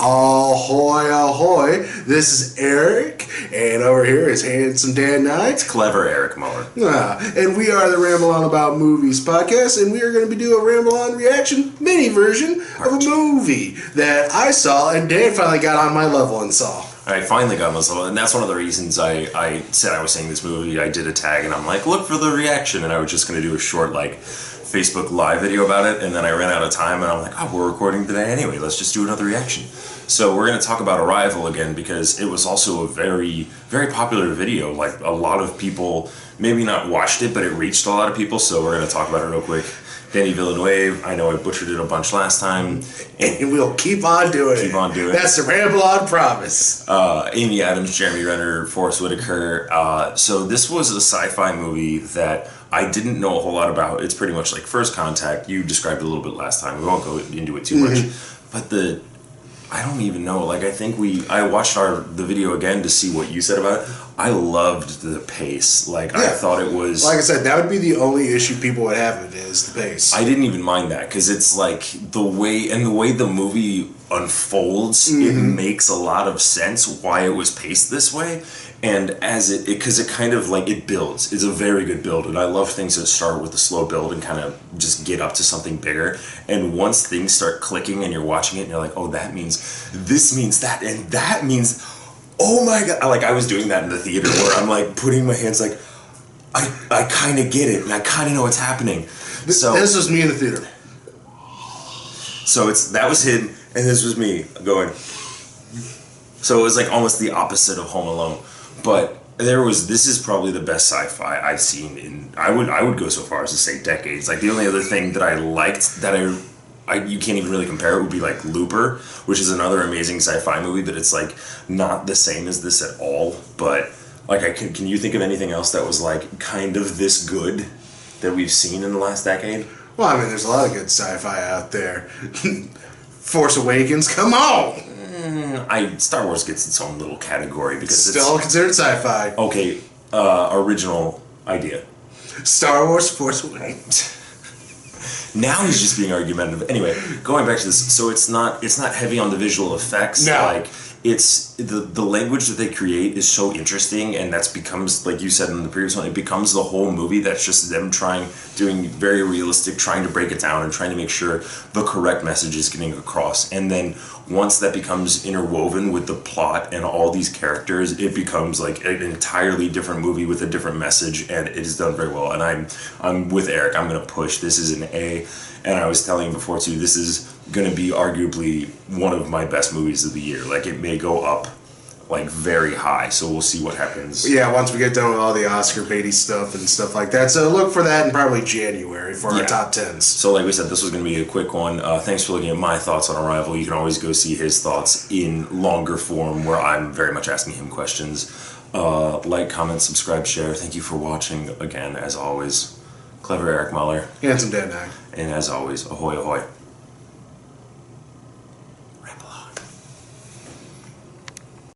Ahoy, ahoy. This is Eric, and over here is handsome Dan Knight. Clever Eric Muller. And we are the Ramble On About Movies podcast, and we are going to be doing a Ramble On reaction mini version of a movie that I saw, and Dan finally got on my level and saw. I finally got myself, and that's one of the reasons I said I was seeing this movie. I did a tag, and I'm like, look for the reaction, and I was just going to do a short, Facebook live video about it, and then I ran out of time, and I'm like, oh, we're recording today anyway, let's just do another reaction. So we're going to talk about Arrival again, because it was also a very, very popular video. Like, a lot of people maybe not watched it, but it reached a lot of people, so we're going to talk about it real quick. Danny Villeneuve, I know I butchered it a bunch last time. And we'll keep on doing it. Keep on doing it. That's the Ramble On promise. Amy Adams, Jeremy Renner, Forrest Whitaker. So this was a sci-fi movie that I didn't know a whole lot about. It's pretty much like First Contact. You described it a little bit last time. We won't go into it too much. But I don't even know. I think I watched the video again to see what you said about it. I loved the pace. I thought it was... Like I said, that would be the only issue people would have with it, is the pace. I didn't even mind that, because it's the way the movie unfolds, it makes a lot of sense why it was paced this way. And because it kind of it builds. It's a very good build, and I love things that start with a slow build and kind of just get up to something bigger. And once things start clicking and you're watching it and you're like, oh, that means this means that, and that means, oh my god! I was doing that in the theater where I'm putting my hands I kind of get it and I kind of know what's happening. So this was me in the theater. So that was him, and this was me going. So it was almost the opposite of Home Alone. But this is probably the best sci-fi I've seen in, I would go so far as to say decades. The only other thing that I liked that you can't even really compare it would be Looper, which is another amazing sci-fi movie, but it's not the same as this at all. But can you think of anything else that was kind of this good that we've seen in the last decade? Well, I mean, there's a lot of good sci-fi out there. Force Awakens, come on! Star Wars gets its own little category because still considered sci-fi. Okay, original idea. Star Wars Force Awakens. Now he's just being argumentative. Anyway, going back to this, so it's not heavy on the visual effects. No. It's the language that they create is so interesting, and that's becomes, like you said in the previous one, it becomes the whole movie. That's just them doing very realistic, trying to break it down and trying to make sure the correct message is getting across. And then once that becomes interwoven with the plot and all these characters, it becomes an entirely different movie with a different message, and it is done very well. And I'm with Eric. I'm gonna push. This is an A, and I was telling you before too, this is gonna be arguably one of my best movies of the year. It may go up very high, so we'll see what happens. Yeah, once we get done with all the Oscar baity stuff and stuff like that. So look for that in probably January for our top 10s. So like we said, this was going to be a quick one. Thanks for looking at my thoughts on Arrival. You can always go see his thoughts in longer form, where I'm very much asking him questions. Like, comment, subscribe, share. Thank you for watching again, as always. Clever Eric Muller. Handsome Dan Knight. And as always, ahoy, ahoy.